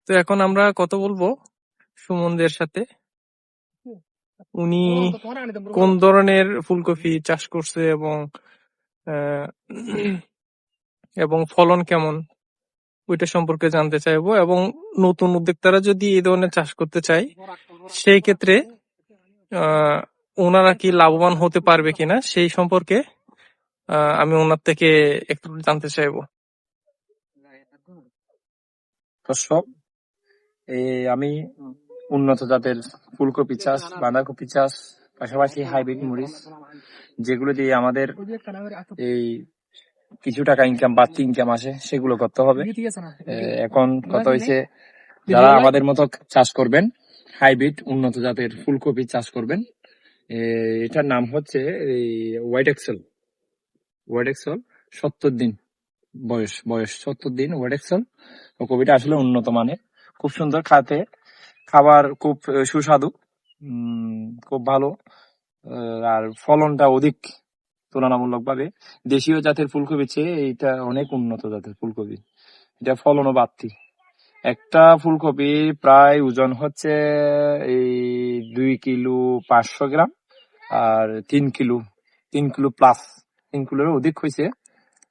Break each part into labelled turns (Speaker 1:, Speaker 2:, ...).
Speaker 1: তো এখন আমরা কথা বলবো সুমনদের সাথে। উনি কোন ধরনের ফুলকপি চাষ করছে আহ, এবং ফলন কেমন ওইটা সম্পর্কে জানতে চাইবো, এবং নতুন উদ্যোক্তারা যদি এই ধরনের চাষ করতে চায় সেই ক্ষেত্রে আহ ওনারা কি লাভবান হতে পারবে কিনা সেই সম্পর্কে আমি ওনার থেকে একটু জানতে চাইবো।
Speaker 2: দর্শক, আমি উন্নত জাতের ফুলকপি চাষ, বাঁধাকপি চাষ, পাশাপাশি হাইব্রিড মরিচ, যেগুলো দিয়ে আমাদের এই কিছু টাকা ইনকাম, বাড়তি ইনকাম আসে, সেগুলো করতে হবে। এখন কথা হয়েছে, যারা আমাদের মতো চাষ করবেন, হাইব্রিড উন্নত জাতের ফুলকপি চাষ করবেন, এটার নাম হচ্ছে হোয়াইট এক্সেল। 70 দিন বয়স 70 দিন হোয়াইট এক্সেল। কপিটা আসলে উন্নত মানের, খুব সুন্দর খাতে, খাবার খুব সুস্বাদু, খুব ভালো, আর ফলনটা অধিক তুলনামূলক ভাবে দেশীয় জাতের ফুলকপি চেয়ে এইটা অনেক উন্নত জাতের ফুলকপি। এটা ফলনও বাড়তি। একটা ফুলকপি প্রায় ওজন হচ্ছে এই 2 কিলো 500 গ্রাম, আর 3 কিলো প্লাস, 3 কিলোর অধিক হয়েছে।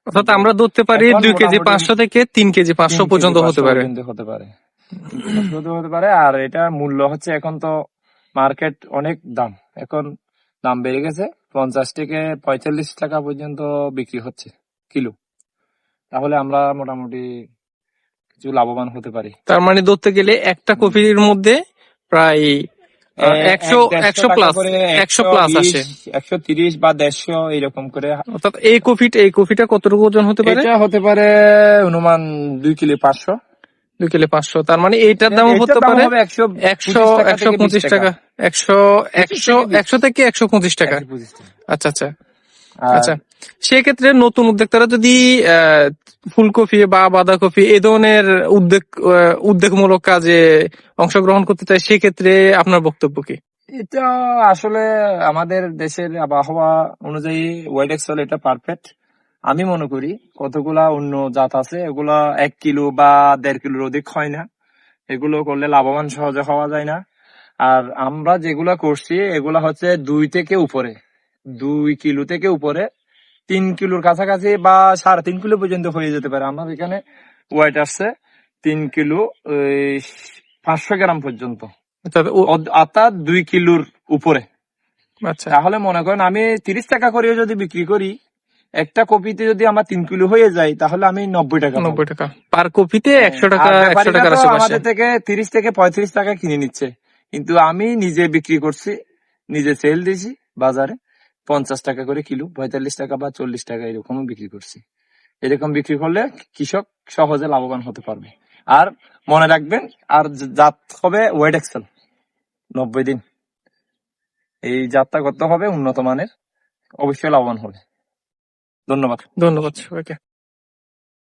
Speaker 1: অর্থাৎ আমরা ধরতে পারি 2 কেজি 500 থেকে 3 কেজি 500 পর্যন্ত হতে পারে।
Speaker 2: আর এটা মূল্য হচ্ছে, এখন তো মার্কেট অনেক দাম, এখন দাম বেড়ে গেছে, 50 থেকে 45 টাকা পর্যন্ত বিক্রি হচ্ছে কিলো। তাহলে আমরা মোটামুটি কিছু লাভবান হতে পারি।
Speaker 1: তার মানে ধরতে গেলে একটা কপির মধ্যে প্রায় 100 প্লাস আসে,
Speaker 2: 130 বা 150 এইরকম করে।
Speaker 1: অর্থাৎ এই কপিটা কতটুকু ওজন হতে পারে?
Speaker 2: এটা হতে পারে অনুমান 2 কিলো 500।
Speaker 1: 2 কিলো 500, তার মানে এইটার দাম হতে পারে 125 টাকা, 100 থেকে 125 টাকা। আচ্ছা আচ্ছা আচ্ছা। সেক্ষেত্রে নতুন উদ্যোক্তারা যদি ফুলকপি বা বাঁধাকপি এই ধরনের উদ্যোগমূলক কাজে অংশগ্রহণ করতে চায়, সেক্ষেত্রে আপনার বক্তব্য কি?
Speaker 2: এটা আসলে আমাদের দেশের আবহাওয়া অনুযায়ী হোয়াইট এক্সেল এটা পারফেক্ট আমি মনে করি। কতগুলা অন্য জাত আছে, এগুলা 1 কিলো বা 1.5 কিলোর অধিক হয় না, এগুলো করলে লাভবান সহজে হওয়া যায় না। আর আমরা যেগুলা করছি এগুলা হচ্ছে 2 থেকে উপরে, 2 কিলো থেকে উপরে, 3 কিলোর কাছাকাছি বা 3.5 কিলো পর্যন্ত হয়ে যেতে পারে। আমার এখানে ওয়েট আসছে 3 কিলো 500 গ্রাম পর্যন্ত, অর্থাৎ 2 কিলোর উপরে।
Speaker 1: আচ্ছা,
Speaker 2: তাহলে মনে করেন আমি 30 টাকা করে যদি বিক্রি করি, একটা কপিতে যদি আমার 3 কিলো হয়ে যায়, তাহলে আমি 90 টাকা
Speaker 1: পার কপিতে 100 টাকা
Speaker 2: আমাদের থেকে 30 থেকে 35 টাকা কিনে নিচ্ছে। কিন্তু আমি নিজে বিক্রি করছি, নিজে সেল দিয়েছি বাজারে 50 টাকা করে কিলো, 45 টাকা বা 40 টাকা এরকম বিক্রি করছি। এরকম বিক্রি করলে কৃষক সহজে লাভবান হতে পারবে। আর মনে রাখবেন, আর জাত হবে হোয়াইট এক্সেল 90 দিন, এই জাতটা করতে হবে উন্নত মানের, অবশ্যই লাভবান হবে। ধন্যবাদ
Speaker 1: সবাইকে।